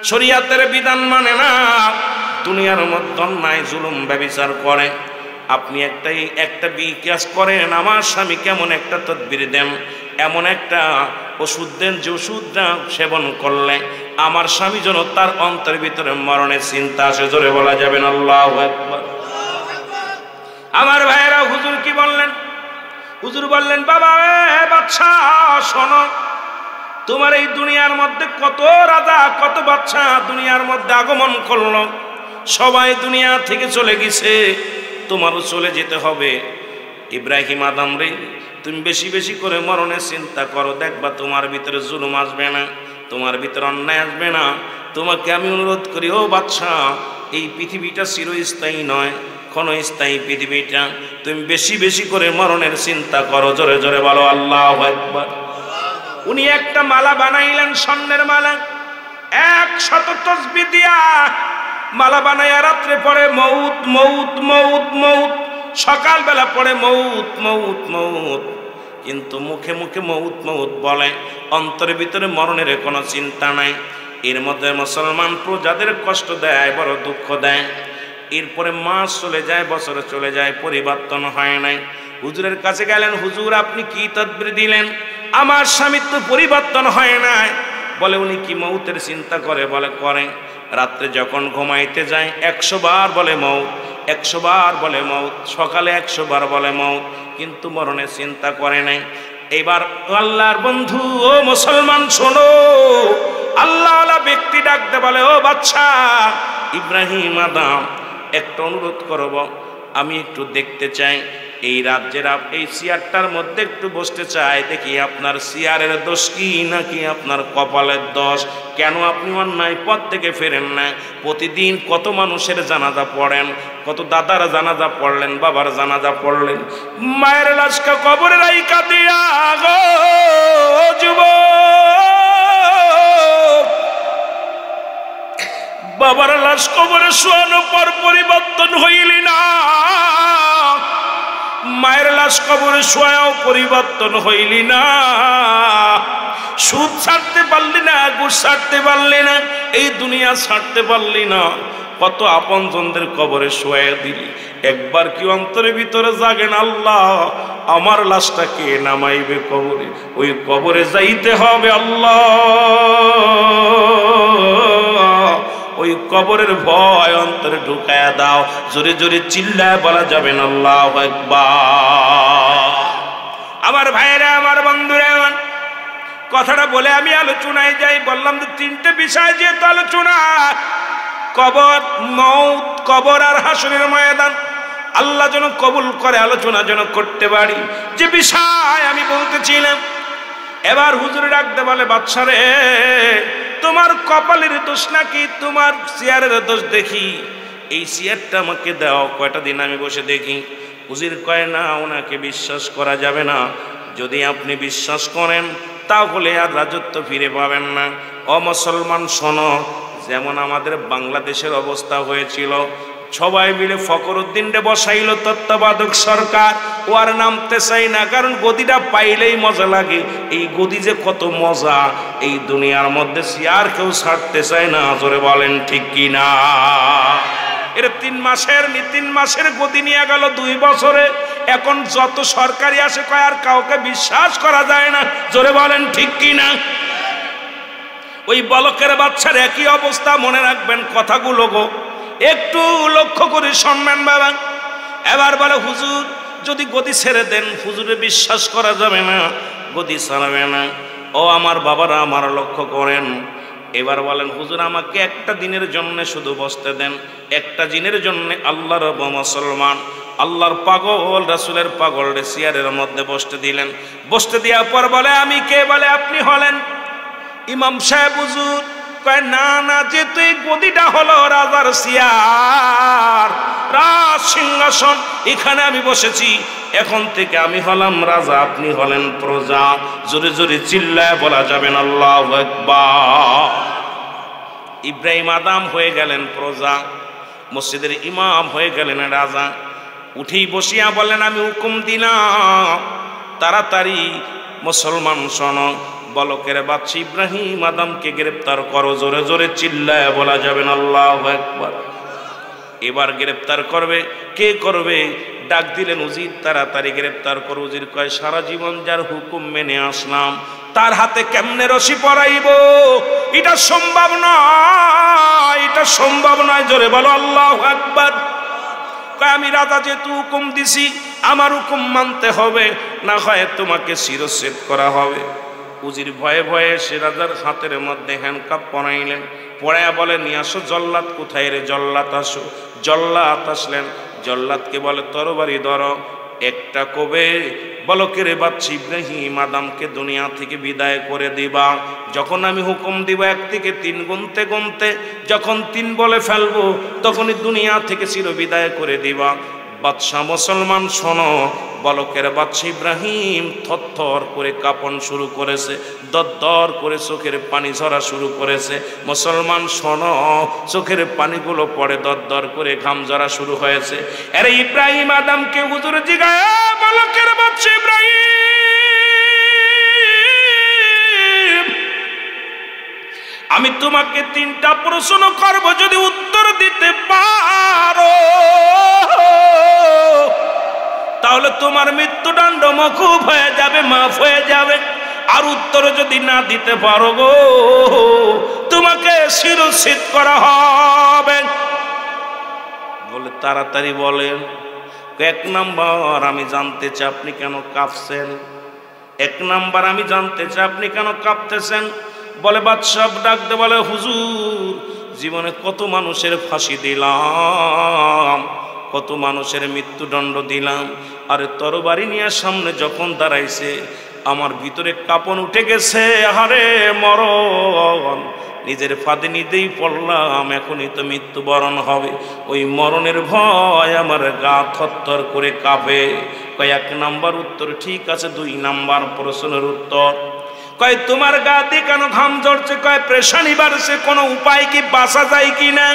শরীয়তের বিধান মানে না, দুনিয়ার মধ্যে অন্যায় জুলুম ব্যভিচার করে। আপনি একটা বিকাশ করেন, আমার স্বামী কেমন একটা তদবির দেন, এমন একটা ওষুধ দেন যে ওষুধটা সেবন করলে আমার স্বামী যেন তার অন্তরের ভিতরে মরণের চিন্তা আসে। জোরে বলা যাবেন আল্লাহু আকবার। আমার ভাইয়েরা, হুজুর কি বললেন? হুজুর বললেন, বাবা বাদশা শোনো, তোমার এই দুনিয়ার মধ্যে কত রাজা কত বাদশা দুনিয়ার মধ্যে আগমন করলো, সবাই দুনিয়া থেকে চলে গেছে, তোমারও চলে যেতে হবে। ইব্রাহিম আদম রে, তুমি বেশি বেশি করে মরণের চিন্তা করো, দেখবা তোমার ভিতরে জুলুম আসবে না, তোমার ভিতরে অন্যায় আসবে না। তোমাকে আমি অনুরোধ করি, ও বাদশা, এই পৃথিবীটা চিরস্থায়ী নয়, ক্ষণস্থায়ী পৃথিবীটা, তুমি বেশি বেশি করে মরণের চিন্তা করো। জোরে জোরে বলো আল্লাহু আকবার। উনি একটা মালা বানাইলেন, স্বর্ণের মালা, 100 তসবিহ দিয়া মালা বানাইয়া রাত্রে পড়ে মউত মউত মউত মউত, সকালবেলা পড়ে মউত মউত মউত, কিন্তু মুখে মুখে মউত মউত বলে, অন্তরের ভিতরে মরণের কোনো চিন্তা নাই। এর মধ্যে মুসলমান প্রজাদের কষ্ট দেয়, বড় দুঃখ দেয়। এরপরে মাস চলে যায়, বছর চলে যায়, পরিবর্তন হয় নাই। হুজুরের কাছে গেলেন, হুজুর আপনি কি তদবির দিলেন? আমার স্বামীর তো পরিবর্তন হয় নাই। বলে উনি কি মৌতের চিন্তা করে? বলে করে। রাত্রে যখন ঘুমাইতে যায় 100 বার বলে মৌত, 100 বার বলে মৌত, সকালে 100 বার বলে মৌত, কিন্তু মরণের চিন্তা করে নাই। এবার আল্লাহর বন্ধু, ও মুসলমান শোনো, আল্লাহওয়ালা ব্যক্তি ডাকতে বলে, ও বাদশা ইব্রাহিম আদম, একটা অনুরোধ করব, আমি একটু দেখতে চাই এই রাজ্যের এই চেয়ারটার মধ্যে একটু বসতে চাই, দেখি আপনার চেয়ারের দোষ কি নাকি আপনার কপালের দোষ। কেন আপনি অন্যায় পথ থেকে ফেরেন না? প্রতিদিন কত মানুষের জানাজা পড়েন, কত দাদার জানাজা পড়লেন, বাবার জানাজা পড়লেন, মায়ের লাশকে কবরে রাইখা দিয়া গো যুবক, বাবার লাশ কবরে শোয়ানোর পর পরিবর্তন হইলি না, মায়ের লাশ কবরে শোয়াও পরিবর্তন হইলি না, সুদ ছাড়তে পারলি না, ঘুষ ছাড়তে পারলি না, এই দুনিয়া ছাড়তে পারলি না, কত আপনজনদের কবরে শোয়া দিলি। একবার কি অন্তরের ভিতরে জাগে না, আল্লাহ আমার লাশটা কে নামাইবে কবরে? ওই কবরে যাইতে হবে আল্লাহ, ওই কবরের ভয় অন্তরে ঢুকায়া দাও। জোরে জোরে চিল্লায় বলা যাবে না আল্লাহু আকবার। আমার ভাইরা, আমার বন্ধুরা, কথাটা বলে আমি আলোচনায় যাই। বললাম তো 3টে বিষয় যেহেতু আলোচনা, কবর, মৌত, কবর আর হাসরের ময়দান, আল্লাহ যেন কবুল করে আলোচনা যেন করতে পারি যে বিষয় আমি বলতেছিলাম। এবার হুজুর ডাকতে বলে, বাদশা রে, তোমার কপালের দোষ নাকি তোমার চেয়ারের দোষ? দেখি এই চেয়ারটা আমাকে দাও, কয়টা দিন আমি বসে দেখি। হুজুর কয়, না, ওনাকে বিশ্বাস করা যাবে না, যদি আপনি বিশ্বাস করেন তাহলে আর রাজত্ব ফিরে পাবেন না। ও মুসলমান শোনো, যেমন আমাদের বাংলাদেশের অবস্থা হয়েছিল, সবাই মিলে ফখরুদ্দিনকে বসাইল তত্ত্বাবধায়ক সরকার, ও আর নামতে চাই না, কারণ গদিটা পাইলেই মজা লাগে। এই গদি যে কত মজা, এই দুনিয়ার মধ্যে চেয়ার কেউ ছাড়তে চায় না। জোরে বলেন ঠিক কি না? এর 3 মাসের গদি নিয়ে গেল 2 বছরে। এখন যত সরকারি আসে কয় আর কাউকে বিশ্বাস করা যায় না। জোরে বলেন ঠিক কি না? ওই বলকের বাচ্চার একই অবস্থা, মনে রাখবেন কথাগুলো গো, একটু লক্ষ্য করে শুনবেন বাবা। এবার বলে, হুজুর যদি গদি ছেড়ে দেন, হুজুরে বিশ্বাস করা যাবে না, গদি ছাড়বে না। ও আমার বাবারা, আমার লক্ষ্য করেন। এবার বলেন, হুজুর আমাকে একটা দিনের জন্য শুধু বসতে দেন, একটা দিনের জন্য। আল্লাহর মুসলমান, আল্লাহর পাগল, রাসূলের পাগল চেয়ারের মধ্যে বসতে দিলেন। বসতে দেওয়ার পর বলে, আমি কে? বলে, আপনি হলেন ইমাম সাহেব। হুজুর কয়, না না, যেহেতু এই গদিটা হলো রাজার চেয়ার, রাজ সিংহাসন, এখানে আমি বসেছি, এখন থেকে আমি হলাম রাজা, আপনি হলেন প্রজা। জোরে জোরে চিল্লায় বলা যাবেন আল্লাহু আকবার। ইব্রাহিম আদম হয়ে গেলেন প্রজা, মসজিদের ইমাম হয়ে গেলেন রাজা। উঠেই বসিয়া বলেন, আমি হুকুম দিলাম, তাড়াতাড়ি মুসলমান শোনো, বলকের বাদশা ইব্রাহিম আদমকে গ্রেফতার করো। জোরে জোরে চিল্লায় বলা যাবে না আল্লাহু আকবার। এবার গ্রেফতার করবে, কে করবে? ডাক দিলেন উজির, তাড়াতাড়ি গ্রেফতার করো। উজির কয়, সারা জীবন যার হুকুম মেনে আসলাম, তার হাতে কেমনে রশি পরাইব? এটা সম্ভব নয়, এটা সম্ভব নয়। জোরে বলো আল্লাহু আকবার। কয়, আমি রাজা যেহেতু হুকুম দিছি, আমার হুকুম মানতে হবে, না হয় তোমাকে শিরচ্ছেদ করা হবে। উজির ভয়ে ভয়ে সে রাজার হাতের মধ্যে হ্যান্ডকাপ পরাইলেন, পড়াইয়া বলে, নিয়ে আসো জল্লাদ। কোথায় রে? জল্লাদ আসো। জল্লাদ আসলেন, জল্লাদকে বলে, তরবারি ধরো। একটা কবে বলকের বাদশা ইব্রাহিম আদমকে দুনিয়া থেকে বিদায় করে দিবা। যখন আমি হুকুম দিব 1 থেকে 3 গুনতে গুনতে যখন 3 বলে ফেলবো, তখনই দুনিয়া থেকে চির বিদায় করে দিবা। বাদশা, মুসলমান শোনো। বলকের বাদশা ইব্রাহিম থরথর করে কাঁপন শুরু করেছে, দরদর করে চোখের পানি ঝরা শুরু করেছে। মুসলমান শোনো, চোখের পানিগুলো পড়ে দরদর করে ঘাম ঝরা শুরু হয়েছে। আরে ইব্রাহিম আদমকে হুজুর জিগায়, বলকের বাদশা ইব্রাহিম, আমি তোমাকে 3টা প্রশ্ন করব, যদি উত্তর দিতে পারো তাহলে তোমার মৃত্যুদণ্ড মকুব হয়ে যাবে, মাফ হয়ে যাবে। আর উত্তর যদি না দিতে পারো গো, তোমাকে শিরচ্ছেদ করা হবে। বলে, তাড়াতাড়ি বলেন। 1 নাম্বার, আমি জানতে চাই আপনি কেন কাঁপছেন। 1 নাম্বার, আমি জানতে চাই আপনি কেন কাঁপতেছেন। বলে, বাদশা ডাকতে বলে, হুজুর, জীবনে কত মানুষের ফাঁসি দিলাম, কত মানুষের মৃত্যুদণ্ড দিলাম, আরে তরবারি নিয়ে সামনে যখন দাঁড়াইছে আমার ভিতরে কাঁপন উঠে গেছে। আরে মরণ, নিজের ফাঁদে নিজেই পড়লাম, এখনই তো মৃত্যুবরণ হবে। ওই মরণের ভয় আমার গা থরথর করে কাঁপে। কয়, 1 নাম্বার উত্তর ঠিক আছে। 2 নাম্বার প্রশ্নের উত্তর। কয়, তোমার গা দিয়ে কেন ঘাম ঝরছে? কয়, পেরেশানি বাড়ছে, কোনো উপায় কি বাঁচা যায় কি না?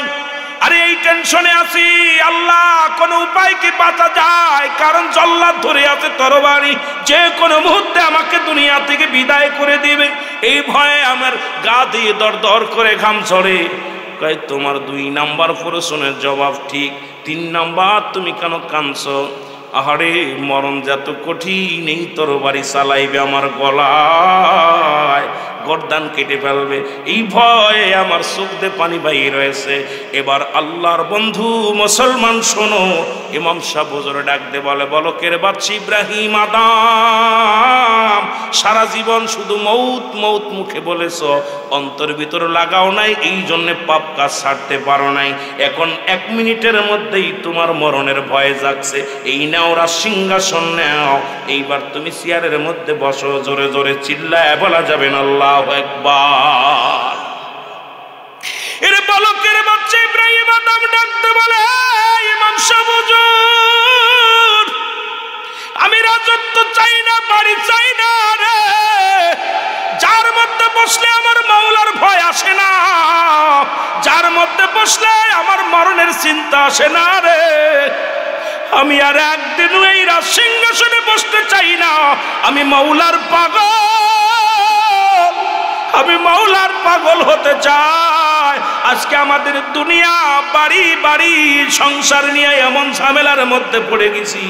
আরে এই টেনশনে আছি আল্লাহ, কোন উপায় কি বাঁচা যায়? কারণ জল্লাদ ধরে আছে তরবারি, যে কোনো মুহূর্তে আমাকে দুনিয়া থেকে বিদায় করে দিবে। এই ভয়ে আমার গা দিয়ে দরদর করে ঘাম ঝরে। কয়, তোমার 2 নাম্বার প্রশ্নের জবাব ঠিক। 3 নাম্বার, তুমি কেন কাঁদছো? আহারে মরণ যত কঠিন, এই তরবারি চালাইবে আমার গলায়, গর্দান কেটে ফেলবে, এই ভয়ে আমার চোখ দিয়ে পানি বাইর রয়েছে। এবার আল্লাহর বন্ধু মুসলমান শোনো, ইমাম সাহেব হুজুর ডাক দে বলে, বলকের বাদশা ইব্রাহিম আদম, সারা জীবন শুধু মৌত মৌত মুখে বলেছ, অন্তর ভিতর লাগাও নাই, এই জন্যে পাপ কাজ ছাড়তে পারো নাই। এখন 1 মিনিটের মধ্যেই তোমার মরণের ভয় জাগছে। এই নাও সিংহাসন নাও, এইবার তুমি চেয়ারের মধ্যে বসো। জোরে জোরে চিল্লায় বলা যাবে না আল্লাহু আকবার। এর বলকের বাদশা ইব্রাহিম আদম ডাকতে বলে, ইমাম সাহেব হুজুর, আমি রাজত্ব চাই না, বাড়ি চাই না রে, যার মধ্যে বসলে আমার মাওলার ভয় আসে না, যার মধ্যে বসলে আমার মরণের চিন্তা আসে না রে, আমি আর একদিনও এই রাজসিংহাসনে বসতে চাই না। আমি মাওলার পাগল, আমি মাওলার পাগল হতে চাই। আজকে আমাদের দুনিয়া বাড়ি বাড়ি সংসার নিয়ে এমন ঝামেলার মধ্যে পড়ে গেছি,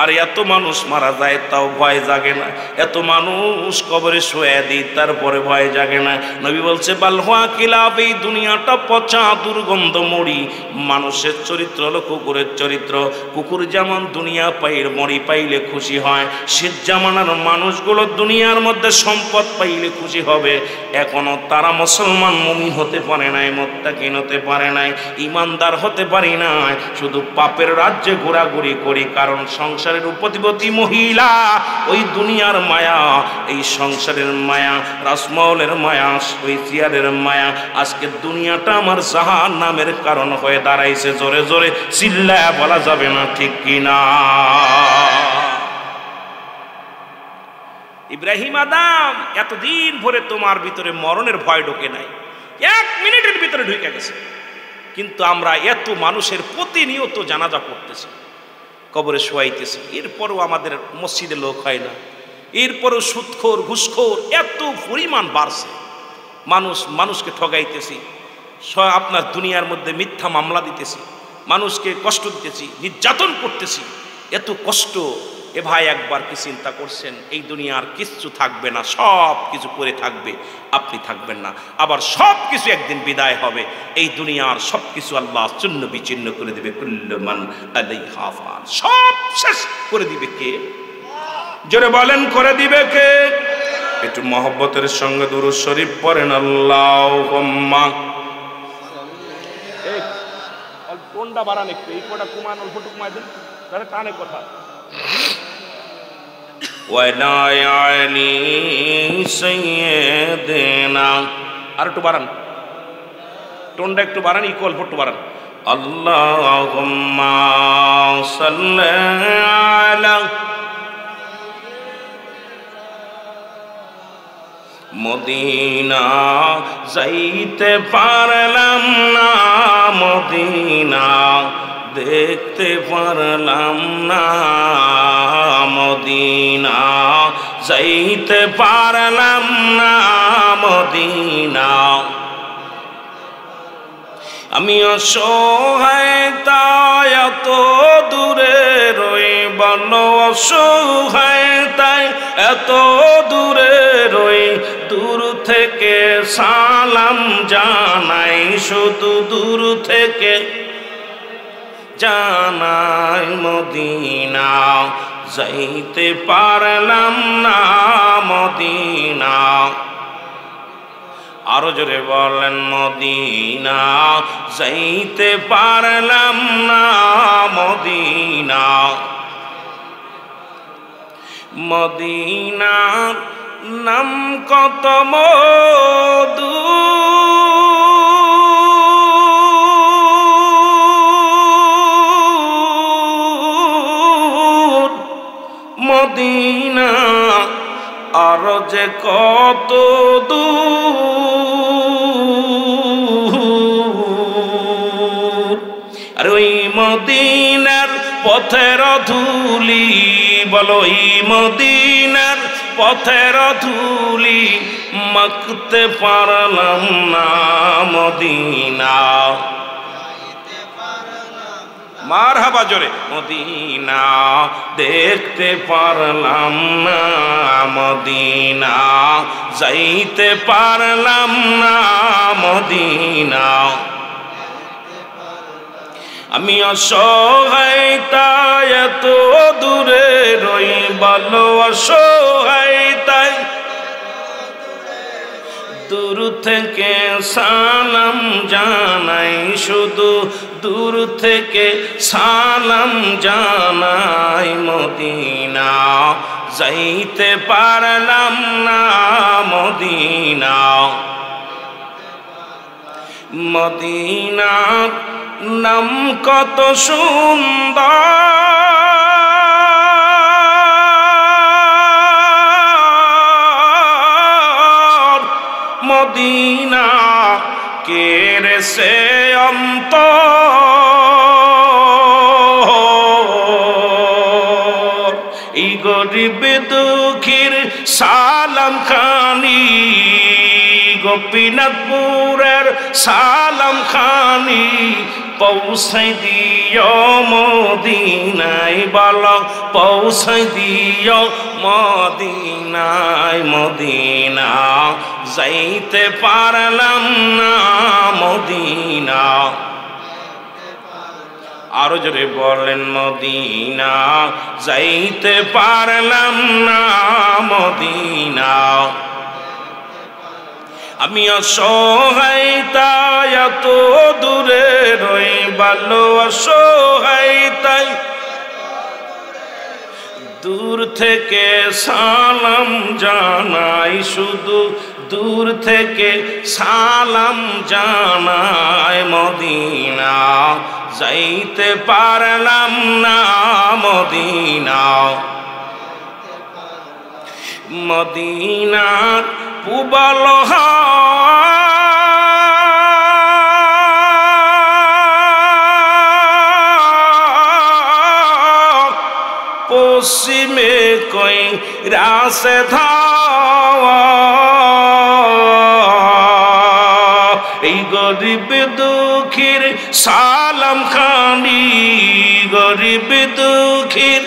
আর এত মানুষ মারা যায় তাও ভয় জাগে না, এত মানুষ কবরে শুয়ে দিই তারপরে ভয় জাগে না। নবী বলছে, বালহুয়া কিলাব, এই দুনিয়াটা পচা দুর্গন্ধ মরি। মানুষের চরিত্র হলো কুকুরের চরিত্র। কুকুর যেমন দুনিয়া পাইর মরি পাইলে খুশি হয়, শেষ জামানার মানুষগুলো দুনিয়ার মধ্যে সম্পদ পাইলে খুশি হবে। এখনো তারা মুসলমান মুমিন হতে পারে নাই, মুত্তাকিন হতে পারে নাই, ইমানদার হতে পারি নাই, শুধু পাপের রাজ্যে ঘোরাঘুরি করি। কারণ সংসারের উপতিবতী মহিলা, ওই দুনিয়ার মায়া, এই সংসারের মায়া, রাসমহলের মায়া, ওই চেয়ারের মায়া, আজকে দুনিয়াটা আমার জাহান্নামের কারণ হয়ে দাঁড়াইছে। জোরে জোরে চিল্লায়া বলা যাবে না ঠিক কিনা? ইব্রাহিম আদম, এতদিন ভরে তোমার ভিতরে মরণের ভয় ঢোকে নাই, 1 মিনিটের ভিতরে ঢুকে গেছে। কিন্তু আমরা এত মানুষের প্রতিনিয়ত জানাজা পড়তেছি, কবরে শোয়াইতেছি, এরপরও আমাদের মসজিদে লোক হয় না। এরপরও সুদখোর ঘুষখোর এত পরিমাণ বাড়ছে, মানুষকে ঠগাইতেছি, আপনার দুনিয়ার মধ্যে মিথ্যা মামলা দিতেছি, মানুষকে কষ্ট দিতেছি, নির্যাতন করতেছি, এত কষ্ট। এ ভাই একবার কি চিন্তা করছেন এই দুনিয়ার কিচ্ছু থাকবে না, সব কিছু করে থাকবে, আপনি থাকবেন না, আবার সব কিছু একদিন বিদায় হবে। এই দুনিয়ার সব কিছু আল্লাহ চূর্ণ বিচূর্ণ করে দিবে, কুল্লু মান আলাইহা ফান, সব শেষ করে দিবে কে? জোরে বলেন করে দিবে কে? একটু মহব্বতের সঙ্গে দুরূদ শরীফ পড়েন। আল্লাহুম্মা কোনটা বাড়ান একটু, এই কোটা কুমান অল্প টুকুমাই দিন, তাহলে কানে কথা। আর একটু বাড়ান, টোনটা একটু বাড়ান, ইকুয়াল একটু বাড়ান। আল্লাহুম্মা সাল্লি আলা মদিনা যাইতে পারলাম না, মদিনা দেখতে পারলাম না, মদিনা যাইতে পারলাম না, মদিনা আমি অসহায় তাই এত দূরে রই, বলো অসহায় তাই এত দূরে রই, দূর থেকে সালাম জানাই, শুধু দূর থেকে জানাই, মদিনা যাইতে পারলাম না, মদিনা। আরো জোরে বলেন, মদিনা যাইতে পারলাম না, মদিনা। মদিনার নাম কত মধু, মদিনা আর যে কত দূর, আর ওই মদিনার পথের ধুলি, বলো ওই মদিনার পথের ধুলি মাখতে পারলাম না, মদিনা মারহাবা জোরে, মদিনা দেখতে পারলাম না, মদিনা যাইতে পারলাম না, মদিনা আমি অসহায় তাই এত দূরে রই, বলো অসহায় তাই দূর থেকে সালাম জানাই, শুধু দূর থেকে সালাম জানাই, মদিনা যাইতে পারলাম না, মদিনা। মদিনার নাম কত সুন্দর, মদিনা কেড়ে সে অন্তর, এই গরিব দুঃখীর সালাম খানি, গোপীনাথপুরের সালাম খানি পৌঁছাই দিও মদিনায়, বলো পৌঁছাই দিও মদিনায়, মদিনা যাইতে পারলাম না, মদিনা। আরো জোরে বলেন, মদিনা যাইতে পারলাম না, মদিনা আমি অসহায় তাই এত দূরে রই, বলো অসহায় তাই দূর থেকে সালাম জানাই, শুধু দূর থেকে সালাম জানাই, মদিনা যাইতে পারলাম না, মদিনা। মদিনার পুবাল পশ্চিমে কই রাসে ধাওয়া এই গরিব দুঃখীর সালাম খানি গরিব দুঃখীর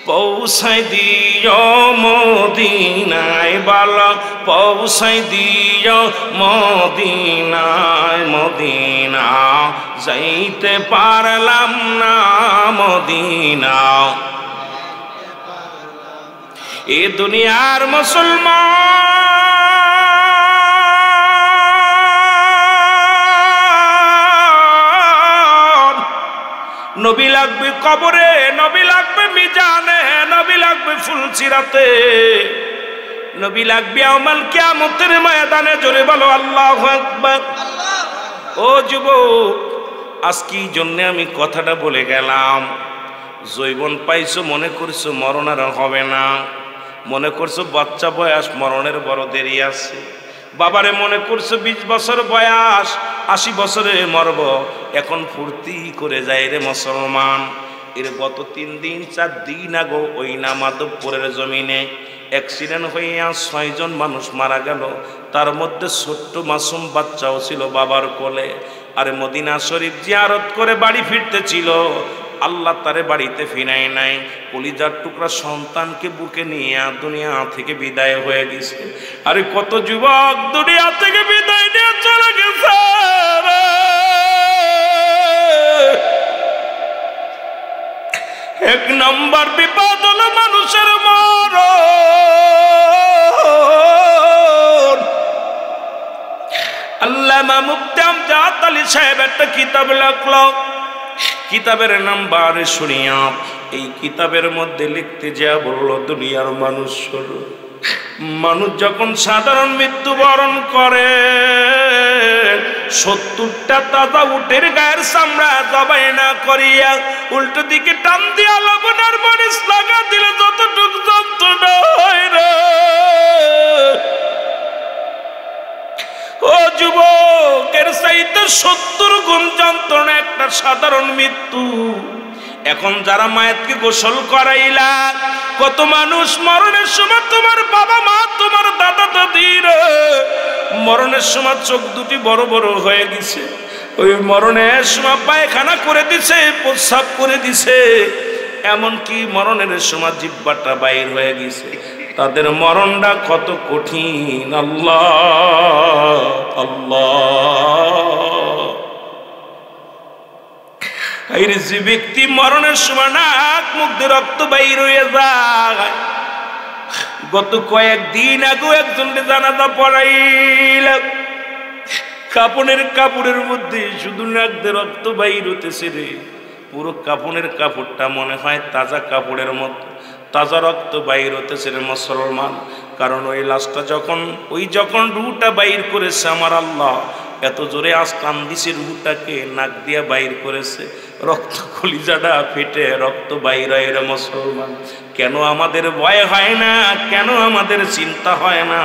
পৌঁছাই দিও মদিনায় বালা পৌঁছাই দিও মদিনায় মদিনা যাইতে পারলাম না মদিনা এ দুনিয়ার মুসলমান নবী লাগবে কবরে নবী লাগবে মিজানে নবী লাগবে ফুলসিরাতে নবী লাগবে আমাল কিয়ামতের ময়দানে জোরে বলো আল্লাহু আকবার ও যুবক আজকে জন্য আমি কথাটা বলে গেলাম জৈবন পাইছো মনে করছো মরণ আর হবে না মনে করছো বাচ্চা বয়স মরণের বড় দেরি আছে বাবারে মনে করছো 20 বছর বয়স 80 বছরে মরব এখন ফুর্তি করে যায় রে মুসলমান এর গত 3 দিন 4 দিন আগে ওই না মাধবপুরের জমিনে অ্যাক্সিডেন্ট হইয়া 6 জন মানুষ মারা গেল তার মধ্যে ছোট্ট মাসুম বাচ্চাও ছিল বাবার কোলে আর মদিনা শরীফ জিয়ারত করে বাড়ি ফিরতে ছিল আল্লাহ তারে বাড়িতে ফিরায় নাই কলিজার টুকরা সন্তানকে বুকে নিয়ে দুনিয়া থেকে বিদায় হয়ে গেছে আরে কত যুবক দুনিয়া থেকে বিদায় নিয়ে চলে গেছে এক নম্বর বিপদ হলো মানুষের মরণ আল্লামা মুফতি আমজাদ আলী সাহেব একটা কিতাব লিখলো কিতাবের নাম বারে শুনিয়া এই কিতাবের মধ্যে লিখতে যা বলল দুনিয়ার মানুষ যখন সাধারণ মৃত্যুবরণ করে 70টা তাজা উটের গায়ের চামড়া জবাই না করিয়া উল্টো দিকে টান দিয়া লবণের মরিচ লাগা দিলে যতটুক যন্ত্রণা হয় রে ও যুবক এর চাইতে 70 গুণ যন্ত্রণা একটা সাধারণ মৃত্যু এখন যারা মায়েরকে গোসল করাইলা কত মানুষ মরণের সময় তোমার বাবা মা তোমার দাদা দাদির মরণের সময় চোখ দুটি বড় বড় হয়ে গেছে ওই মরণের সময় পায়খানা করে দিছে প্রস্রাব করে দিছে এমনকি মরণের সময় জিহ্বাটা বাইর হয়ে গেছে তাদের মরণটা কত কঠিন আল্লাহ আল্লাহ এই যে ব্যক্তি মরণের সময় নাক মুখ দিয়ে রক্ত বাইর হয়ে যায় গত কয়েকদিন আগে একজনকে জানাজা পড়াইলাম কাপড়ের মধ্যে শুধু নাক দিয়ে রক্ত বাইর হতেছে রে পুরো কাপড়ের কাপড়টা মনে হয় তাজা কাপড়ের মতো তাজা রক্ত বাইর হতেছে রে মুসলমান কারণ ওই লাশটা যখন রুহটা বাইর করেছে আমার আল্লাহ এত জোরে আজ কান দিছে রুহটাকে নাক দিয়া বাইর করেছে রক্ত কলিজাটা ফেটে রক্ত বাইর হয় রে মুসলমান কেন আমাদের ভয় হয় না কেন আমাদের চিন্তা হয় না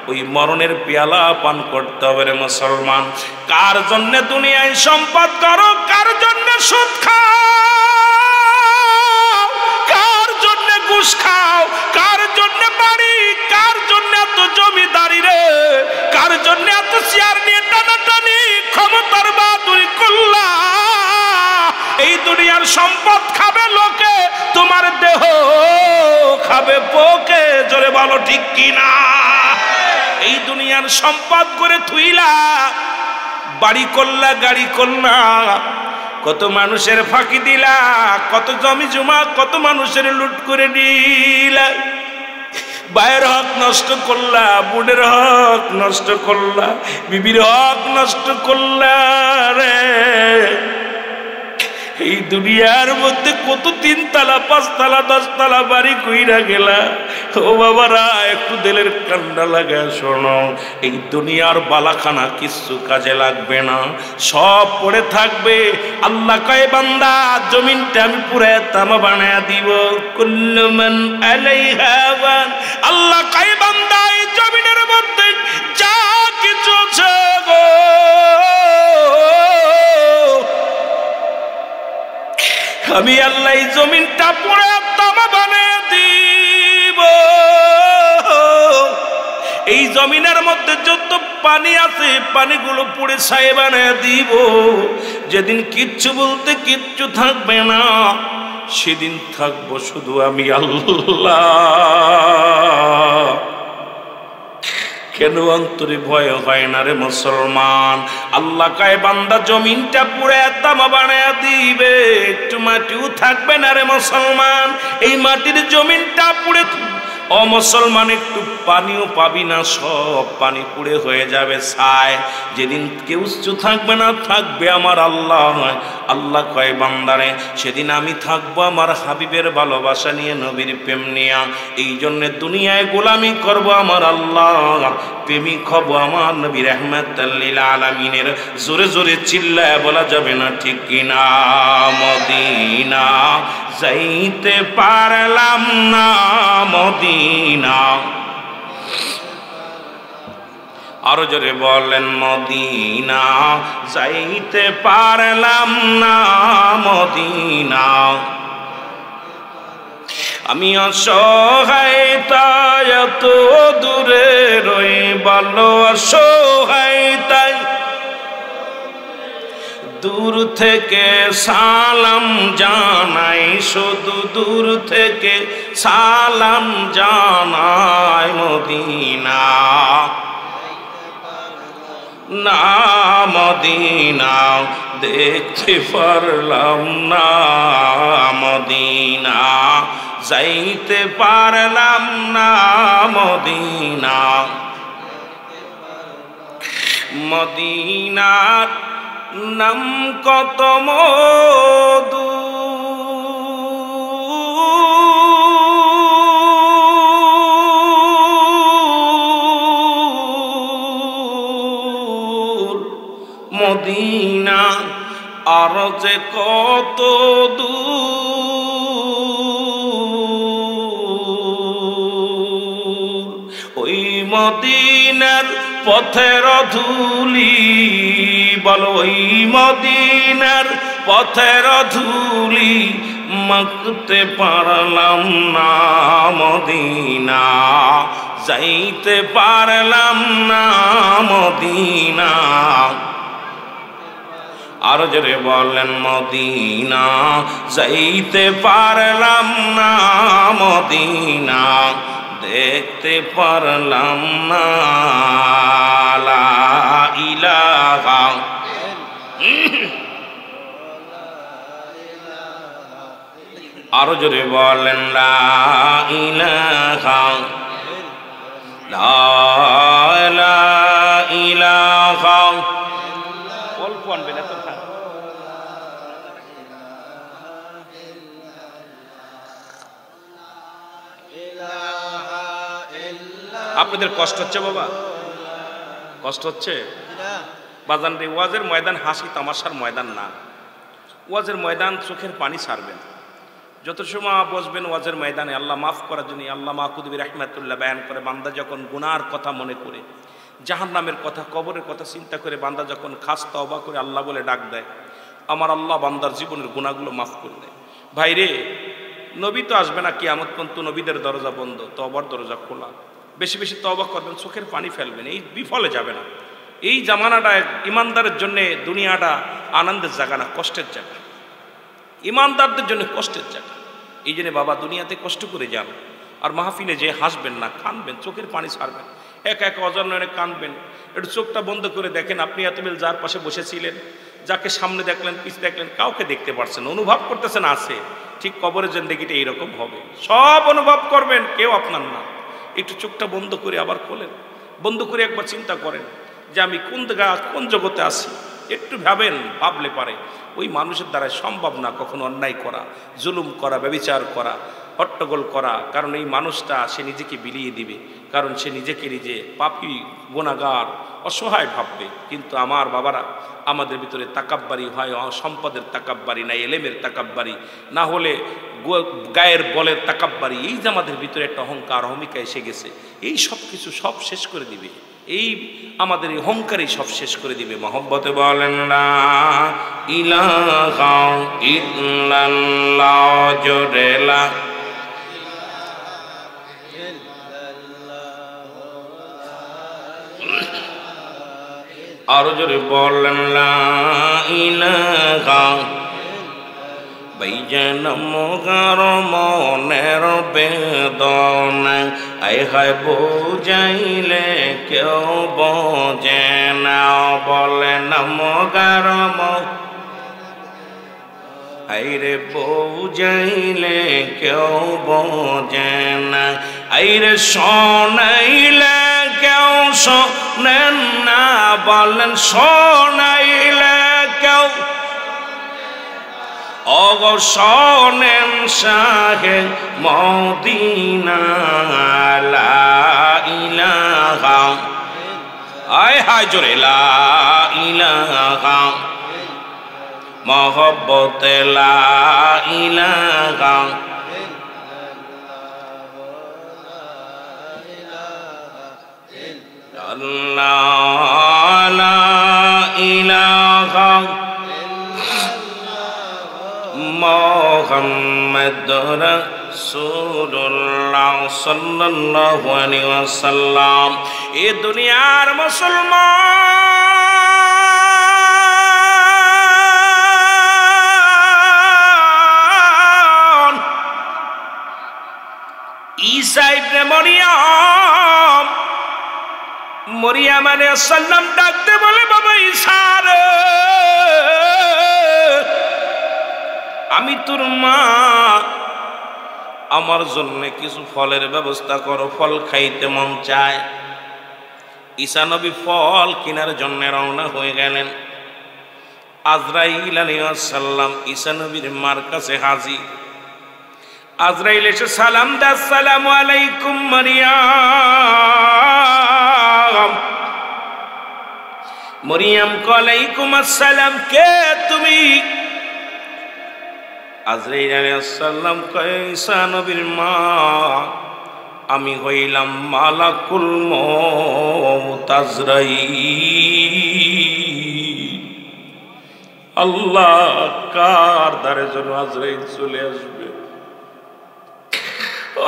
ওই মরণের পেয়ালা পান করতে হবে রে মুসলমান কার জন্য দুনিয়ায় সম্পদ করো কার জন্য সুদ খাও কার জন্য ঘুষ খাও কার জন্য বাড়ি কার জন্য এত জমিদারি রে কার জন্য এত চেয়ার নিয়ে টানাটানি ক্ষমতার বাহাদুরি করলা এই দুনিয়ার সম্পদ খাবে লোকে তোমার দেহ খাবে পোকে জোরে বলো ঠিক কিনা এই দুনিয়ার সম্পদ করে থুইলা বাড়ি করলা গাড়ি করলা কত মানুষের ফাঁকি দিলা কত জমি জমা কত মানুষের লুট করে নিলা ভাইয়ের হক নষ্ট করলা বোনের হক নষ্ট করলা বিবির হক নষ্ট করলা রে এই দুনিয়ার মধ্যে কত 3 তলা 5 তলা 10 তলা বাড়ি কইরা গেলা ও বাবারা একটু দিলের কান্না লাগা শোনো এই দুনিয়ার বালাখানা কিছু কাজে লাগবে না সব পড়ে থাকবে আল্লাহ কয় বান্দা জমিনটা আমি পুরো তামা বানায়া দিব কুল্লু মান আলাইহা ফান আল্লাহ কয় বান্দা এই জমিনের মধ্যে যা কিছু আছে গো আমি আল্লাহ এই জমিনটা পুরো তামা বানায়া এই জমিনের মধ্যে যত পানি আছে পানিগুলো পুড়ে ছাই বানিয়ে দিব। যেদিন কিচ্ছু বলতে কিচ্ছু থাকবে না, সেদিন থাকবো শুধু আমি আল্লাহ। কেন অন্তরে ভয় হয় না রে মুসলমান? আল্লাহ কয় বান্দা জমিনটা পুড়ে তামা বানায়া দিবে, একটু মাটিও থাকবে না রে মুসলমান। এই মাটির জমিনটা পুড়ে ও মুসলমান একটু পানিও পাবি না, সব পানি পুড়ে হয়ে যাবে ছাই। যেদিন কেউ থাকবে না, থাকবে আমার আল্লাহ। আল্লাহ কয় বান্দারে সেদিন আমি থাকবো আমার হাবিবের ভালোবাসা নিয়ে, নবীর প্রেম নিয়ে। এই জন্যে দুনিয়ায় গোলামি করব আমার আল্লাহ, প্রেমিক হব আমার নবী রাহমাতাল লিল আলামিনের। জোরে জোরে চিল্লায় বলা যাবে না ঠিক কিনা? মদিনা যাইতে পারলাম না, মদিনা। আরো জোরে বলেন, মদিনা যাইতে পারলাম না, মদিনা। আমি অসহায় তাই এত দূরে রই, বলো অসহায় তাই দূর থেকে সালাম জানাই, শুধু দূর থেকে সালাম জানাই। মদিনা না, মদিনা দেখতে পারলাম না, মদিনা যাইতে পারলাম না, মদিনা। মদিনার নাম কত মধু, মদিনা আর যে কত দূর। ওই মদিনার পথের ধুলি, বলো ওই মদিনার পথের ধুলি মাখতে পারলাম না, মদিনা যাইতে পারলাম না, মদিনা। আর জোরে বলেন, মদিনা যাইতে পারলাম না, মদিনা দেখতে পারলাম না। লা ইলাহা, আরো জোরে বলেন, লা ইলাহা, লা ইলাহা। অল্প আনবেন, এত আপনাদের কষ্ট হচ্ছে বাবা? কষ্ট হচ্ছে বাজান রে? ওয়াজের ময়দান হাসি তামাশার ময়দান না। ওয়াজের ময়দান চোখের পানি ছাড়বেন। যত সময় বসবেন ওয়াজের ময়দানে আল্লাহ মাফ করার জন্য, আল্লাহ মাকুদবি রাহমাতুল্লাহ বয়ান করে, বান্দা যখন গুনার কথা মনে করে, জাহান্নামের কথা, কবরের কথা চিন্তা করে বান্দা যখন খাস তওবা করে আল্লাহ বলে ডাক দেয়, আমার আল্লাহ বান্দার জীবনের গুনাহগুলো মাফ করে দেয়। ভাইরে, নবী তো আসবে না কিয়ামত পর্যন্ত, নবীদের দরজা বন্ধ, তওবার দরজা খোলা। বেশি বেশি তওবা করবেন, চোখের পানি ফেলবেন, এই বিফলে যাবে না। এই জামানাটা ইমানদারের জন্য দুনিয়াটা আনন্দের জায়গা না, কষ্টের জায়গা। ইমানদারদের জন্য কষ্টের জায়গা। এই জন্য বাবা দুনিয়াতে কষ্ট করে যান, আর মাহফিলে যে হাসবেন না, কানবেন, চোখের পানি ছাড়বেন, একা একা অজান্তে কানবেন। একটু চোখটা বন্ধ করে দেখেন, আপনি এতবেল যার পাশে বসেছিলেন, যাকে সামনে দেখলেন, পিছ দেখলেন, কাউকে দেখতে পারছেন, অনুভব করতেছেন আছে। ঠিক কবরের জিন্দেগিটা এইরকম হবে, সব অনুভব করবেন, কেউ আপনার না। একটু চোখটা বন্ধ করে আবার খোলেন, বন্ধ করে একবার চিন্তা করেন যে আমি কোন জগতে আছি। একটু ভাবেন, ভাবলে পারে ওই মানুষের দ্বারা সম্ভব না কখনো অন্যায় করা, জুলুম করা, ব্যভিচার করা, হট্টগোল করা। কারণ এই মানুষটা সে নিজেকে বিলিয়ে দিবে, কারণ সে নিজেকে নিজে পাপী, গুনাহগার, অসহায় ভাববে। কিন্তু আমার বাবারা, আমাদের ভিতরে তাকাব্বারি হয়, সম্পদের তাকাব্বারি না, এলেমের তাকাব্বারি না, হলে গায়ের বলের তাকাব্বারি। এই যে আমাদের ভিতরে একটা অহংকার, অহমিকা এসে গেছে, এই সব কিছু সব শেষ করে দিবে। এই আমাদের এই অহংকারই সব শেষ করে দিবে। মহব্বতে বলেন লা ইলাহা ইল্লাল্লাহ, জোরে লা আর জোরে বলেন লা ইলাহা ভাইজান মগার মনের বেদনা আয় হায় বুঝাইলে কেউ বোঝে না বলেন মগার আইরে বুঝাইলে কেউ বোঝে না আইরে শোনাইলে কেউ শোনেন না বলেন শোনাইলে কেউ ওগো শোনেন শাহে মদিনা লা ইলাহা আয় হায় জোরে লা ইলাহা মহব্বতে লা ইলাহা আল্লাহ লা ইলাহা মুহাম্মাদুর রাসূলুল্লাহ সাল্লাল্লাহু আলাইহি ওয়াসাল্লাম। এ দুনিয়ার মুসলমান ঈসা ইবনে মরিয়ম আলাইহিস সালাম ডাকতে বলে বাবা ঈসা রে আমি তোর মা, আমার জন্য কিছু ফলের ব্যবস্থা করো, ফল খাইতে মন চায়। ঈসা নবী ফল কেনার জন্য রওনা হয়ে গেলেন। আজরাইল আলাইহিস সালাম ঈসা নবীর মার কাছে হাজির। আজরাইল এসে সালাম দেয়, আসসালামু আলাইকুম মরিয়ম। মরিয়ম ওয়ালাইকুম আসসালাম, কে তুমি? আজরাইল আলাইহিস সালাম কয় ঈসা নবীর মা, আমি হইলাম মালাকুল মউত আজরাইল। আল্লাহ কার দ্বারে যেন আজরাইল চলে আসবে।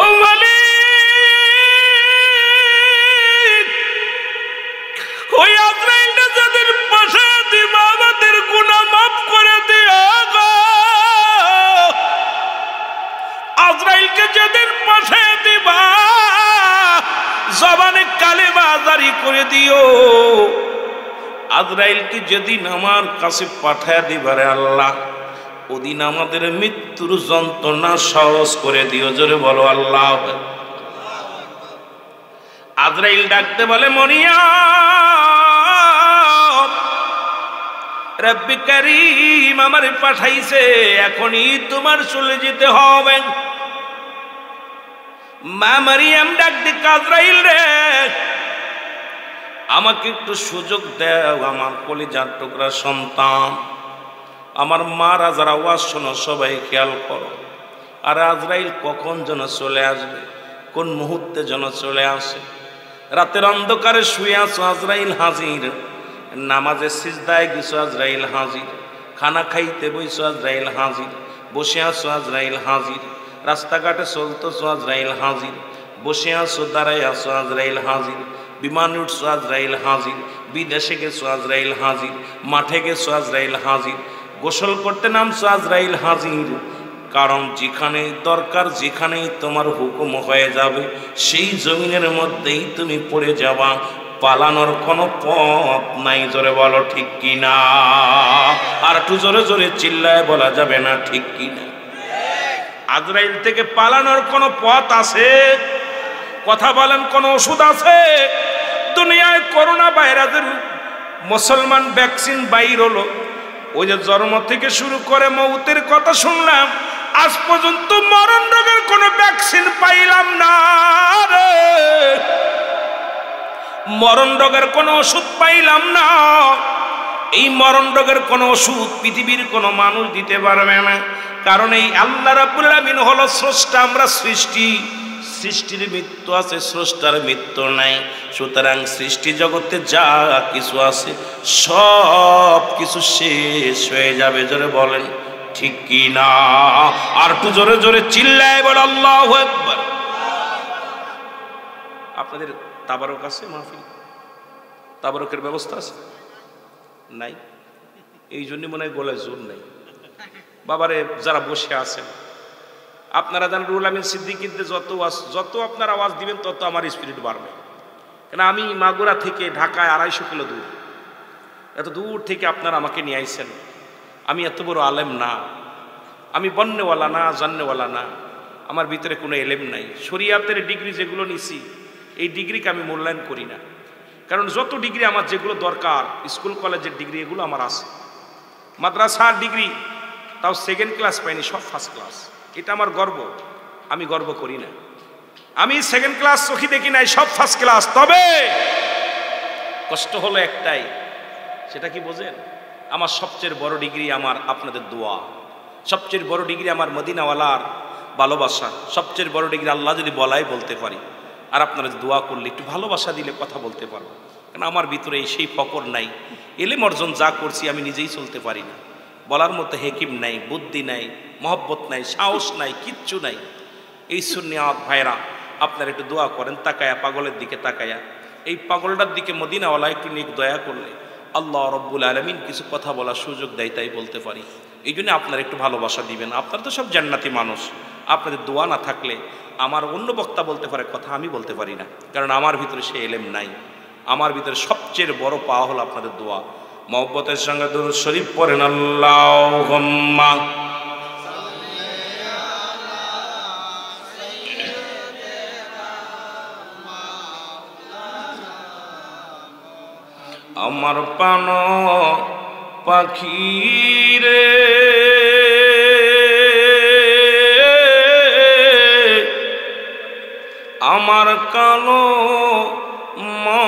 ও মালিক, ওই আজরাইলটা যাদের পাশে দিবা আমাদের গুনাহ মাফ করে দিও গো। আজরাইলকে যেদিন পাশে দিবা জবানে কালেমা জারি করে দিও। আজরাইলকে যেদিন আমার কাছে পাঠায় দিবারে আল্লাহ, ওদিন আমাদের মৃত্যুর যন্ত্রণা সহজ করে দিও। জোরে বলো আল্লাহ। আজরাইল ডাকতে বলে মরিয়ম, রব্বি করিম আমারে পাঠাইছে, এখনই তোমার চলে যেতে হবে। মা মরিয়ম ডাক দিক, আজরাইল রে আমাকে একটু সুযোগ দাও, আমার কলিজার টুকরা সন্তান, আমার মারা যারা ওয়াজ শোনো সবাই খেয়াল করো। আর আজরাইল কখন যেন চলে আসবে, কোন মুহূর্তে যেন চলে আসে। রাতের অন্ধকারে শুয়ে আছো, আজরাইল হাজির। নামাজে সিজদায় গেছো, আজরাইল হাজির। খানা খাইতে বইছো, আজরাইল হাজির। বসে আছো, আজরাইল হাজির। রাস্তাঘাটে চলতেছো, আজরাইল হাজির। বসে আছো, দাঁড়াই আছো, আজরাইল হাজির। বিমানে উঠছো, আজরাইল হাজির। বিদেশে গেছো, আজরাইল হাজির। মাঠে গেছো, আজরাইল হাজির। গোসল করতে নামছো, আজরাইল হাজির। কারণ যেখানেই দরকার, যেখানেই তোমার হুকুম হয়ে যাবে, সেই জমিনের মধ্যেই তুমি পড়ে যাবা, পালানোর কোনো পথ নাই। জোরে বলো ঠিক কিনা? আর একটু জোরে জোরে চিল্লায় বলা যাবে না ঠিক কিনা? আজরাইল থেকে পালানোর কোনো পথ আছে? কথা বলেন, কোনো ওষুধ আছে? দুনিয়ায় করোনা ভাইরাসের মুসলমান ভ্যাকসিন বাইর হলো, ওই যে জন্ম থেকে শুরু করে মৌতের কথা শুনলাম, আজ পর্যন্ত মরণ রোগের কোনো ভ্যাকসিন পাইলাম না রে। মরণ রোগের কোনো ওষুধ পাইলাম না। এই মরণ রোগের কোনো ওষুধ পৃথিবীর কোনো মানুষ দিতে পারবে না। কারণ এই আল্লাহ রাব্বুল আলামিন হলো স্রষ্টা, আমরা সৃষ্টি। সৃষ্টির মৃত্যু আছে, স্রষ্টার মৃত্যু নাই। সুতরাং সৃষ্টি জগতে যা কিছু আছে সব কিছু শেষ হয়ে যাবে। জোরে বলেন ঠিক কি না? আর একটু জোরে জোরে চিল্লায় বল আল্লাহু আকবার। আপনাদের তাবারক আছে? মাহফিল তাবারকের ব্যবস্থা আছে? নাই, এই জন্য মনে হয় গলায় জোর নেই। বাবারে যারা বসে আছেন, আপনারা জানেন রুহুল আমিন সিদ্দিকীতে যত আপনার আওয়াজ দিবেন তত আমার স্পিরিট বাড়বে। কেন আমি মাগুরা থেকে ঢাকায় 250 কিলো দূর, এত দূর থেকে আপনারা আমাকে নিয়ে আইছেন। আমি এত বড় আলেম না, আমি বন্যওয়ালা না, জান্নেওয়ালা না, আমার ভিতরে কোনো এলেম নাই। শরিয়াতের ডিগ্রি যেগুলো নিছি এই ডিগ্রিকে আমি মূল্যায়ন করি না, কারণ যত ডিগ্রি আমার যেগুলো দরকার, স্কুল কলেজের ডিগ্রি এগুলো আমার আছে। মাদ্রাসার ডিগ্রি তাও 2nd ক্লাস পাইনি, সব 1st ক্লাস। এটা আমার গর্ব, আমি গর্ব করি না। আমি 2nd ক্লাস চোখে দেখি নাই, সব 1st ক্লাস। তবে কষ্ট হলো একটাই, সেটা কি বোঝেন? আমার সবচেয়ে বড় ডিগ্রি আমার আপনাদের দোয়া, সবচেয়ে বড় ডিগ্রি আমার মদিনাওয়ালার ভালোবাসা, সবচেয়ে বড় ডিগ্রি আল্লাহ যদি বলাই বলতে পারি, আর আপনারা দোয়া করলে একটু ভালোবাসা দিলে কথা বলতে পারবো। কারণ আমার ভিতরে সেই ফকর নাই, এলেম অর্জন যা করছি আমি নিজেই চলতে পারি না, বলার মতো হেকিম নাই, বুদ্ধি নাই, মহব্বত নাই, সাহস নাই, কিচ্ছু নাই। এই সুন্নিয়াত ভাইরা আপনারা একটু দোয়া করেন, তাকায়া পাগলের দিকে তাকায়া, এই পাগলটার দিকে মদিনাওয়ালা একটু নিক দয়া করলে আল্লাহ রব্বুল আলামিন কিছু কথা বলার সুযোগ দেয়, তাই বলতে পারি। এই জন্য আপনারা একটু ভালোবাসা দিবেন। আপনারা তো সব জান্নাতি মানুষ, আপনাদের দোয়া না থাকলে আমার অন্য বক্তা বলতে পারে কথা, আমি বলতে পারি না, কারণ আমার ভিতরে সে এলেম নাই। আমার ভিতরে সবচেয়ে বড় পাওয়া হলো আপনাদের দোয়া। মহব্বতের সঙ্গে দুরূদ শরীফ পড়েন, আল্লাহুম্মা আমার প্রাণ পাখি রে, আমার কালো মা